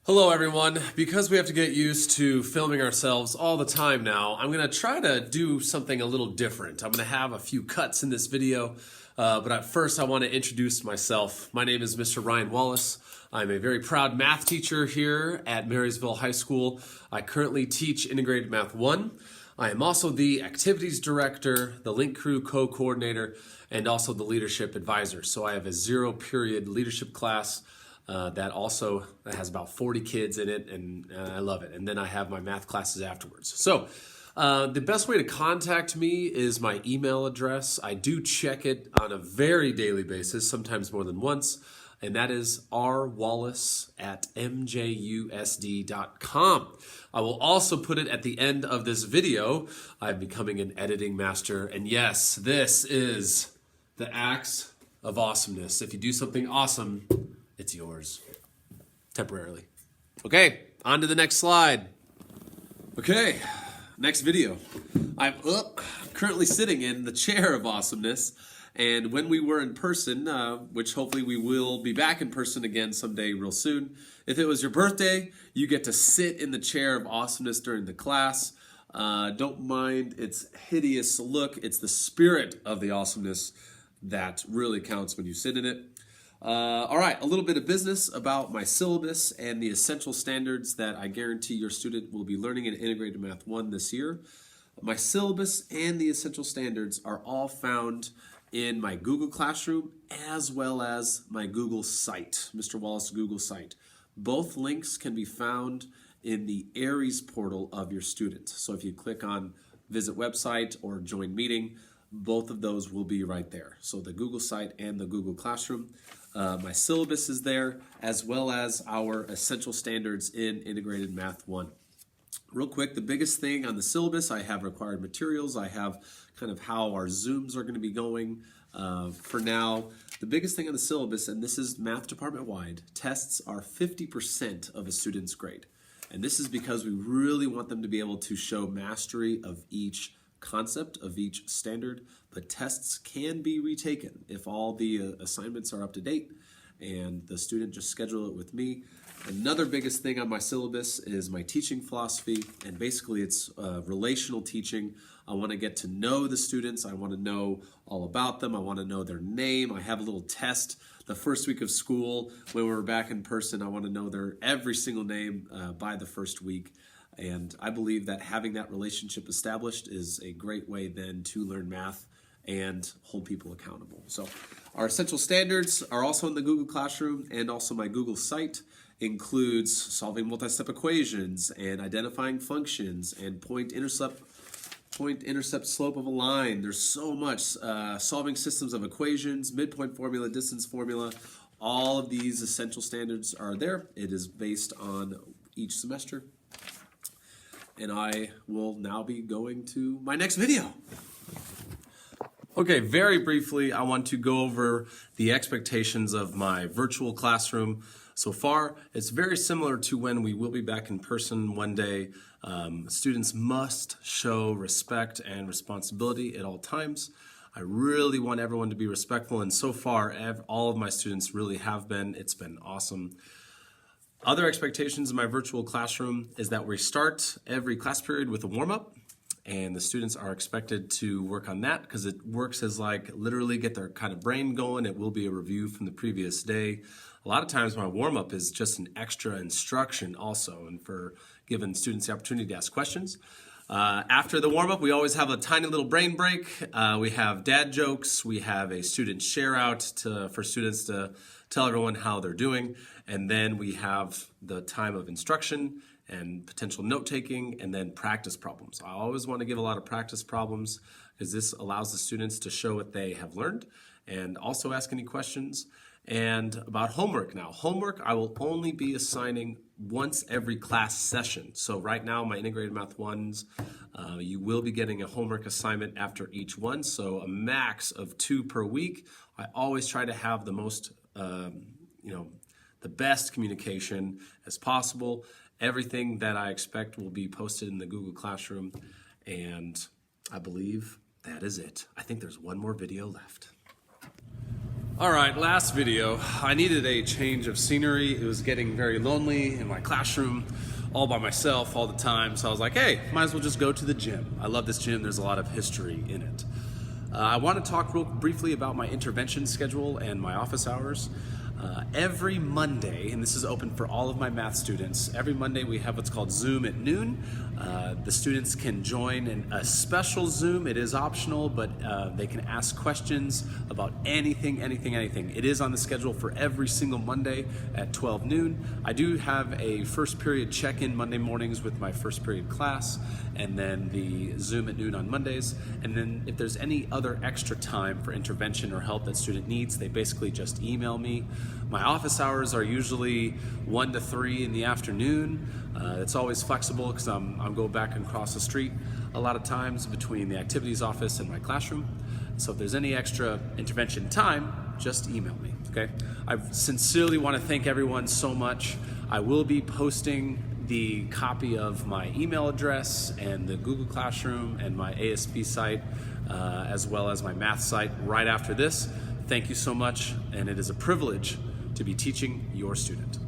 Hello everyone. Because we have to get used to filming ourselves all the time now, I'm going to try to do something a little different. I'm going to have a few cuts in this video, but at first I want to introduce myself. My name is Mr. Ryan Wallace. I'm a very proud math teacher here at Marysville High School. I currently teach Integrated Math 1. I am also the Activities Director, the Link Crew Co-Coordinator, and also the Leadership Advisor. So I have a zero-period leadership class that also has about 40 kids in it, and I love it. And then I have my math classes afterwards. So the best way to contact me is my email address. I do check it on a very daily basis, sometimes more than once, and that is rwallace@mjusd.com. I will also put it at the end of this video. I'm becoming an editing master, and yes, this is the axe of awesomeness. If you do something awesome, it's yours, temporarily. Okay, on to the next slide. Okay, next video. I'm currently sitting in the chair of awesomeness, and when we were in person, which hopefully we will be back in person again someday real soon, if it was your birthday, you get to sit in the chair of awesomeness during the class. Don't mind its hideous look. It's the spirit of the awesomeness that really counts when you sit in it. All right, a little bit of business about my syllabus and the essential standards that I guarantee your student will be learning in Integrated Math 1 this year. My syllabus and the essential standards are all found in my Google Classroom as well as my Google site, Mr. Wallace Google site. Both links can be found in the Aries portal of your student. So if you click on Visit Website or Join Meeting, both of those will be right there. So the Google site and the Google Classroom. My syllabus is there, as well as our essential standards in Integrated Math 1. Real quick, the biggest thing on the syllabus, I have required materials. I have kind of how our Zooms are going to be going for now. The biggest thing on the syllabus, and this is math department-wide, tests are 50% of a student's grade. And this is because we really want them to be able to show mastery of each concept of each standard, but tests can be retaken if all the assignments are up to date and the student just schedule it with me. Another biggest thing on my syllabus is my teaching philosophy, and basically it's relational teaching. I want to get to know the students. I want to know all about them. I want to know their name. I have a little test the first week of school when we're back in person. I want to know their every single name by the first week. And I believe that having that relationship established is a great way then to learn math and hold people accountable. So our essential standards are also in the Google Classroom, and also my Google site includes solving multi-step equations and identifying functions and point-intercept slope of a line. There's so much. Solving systems of equations, midpoint formula, distance formula. All of these essential standards are there. It is based on each semester. And I will now be going to my next video. Okay, very briefly, I want to go over the expectations of my virtual classroom. So far, it's very similar to when we will be back in person one day. Students must show respect and responsibility at all times. I really want everyone to be respectful, and so far, all of my students really have been. It's been awesome. Other expectations in my virtual classroom is that we start every class period with a warm-up, and the students are expected to work on that because it works as like literally get their kind of brain going. It will be a review from the previous day. A lot of times my warm-up is just an extra instruction also, and for giving students the opportunity to ask questions. After the warm-up, we always have a tiny little brain break. We have dad jokes. We have a student share out for students to tell everyone how they're doing. And then we have the time of instruction and potential note-taking, and then practice problems. I always want to give a lot of practice problems because this allows the students to show what they have learned and also ask any questions. And about homework now. Homework I will only be assigning once every class session. So right now, my Integrated Math 1s, you will be getting a homework assignment after each one. So a max of 2 per week. I always try to have the most, the best communication as possible. Everything that I expect will be posted in the Google Classroom. And I believe that is it. I think there's one more video left. All right, last video. I needed a change of scenery. It was getting very lonely in my classroom, all by myself all the time. So I was like, hey, might as well just go to the gym. I love this gym. There's a lot of history in it. I want to talk real briefly about my intervention schedule and my office hours. Every Monday, and this is open for all of my math students, every Monday we have what's called Zoom at noon. The students can join in a special Zoom. It is optional, but they can ask questions about anything. It is on the schedule for every single Monday at 12 noon. I do have a first period check-in Monday mornings with my first period class, and then the Zoom at noon on Mondays. And then if there's any other extra time for intervention or help that student needs, they basically just email me. My office hours are usually 1 to 3 in the afternoon. It's always flexible because I'm going back and across the street a lot of times between the activities office and my classroom. So if there's any extra intervention time, just email me, okay? I sincerely want to thank everyone so much. I will be posting the copy of my email address and the Google Classroom and my ASP site, as well as my math site right after this. Thank you so much, and it is a privilege to be teaching your student.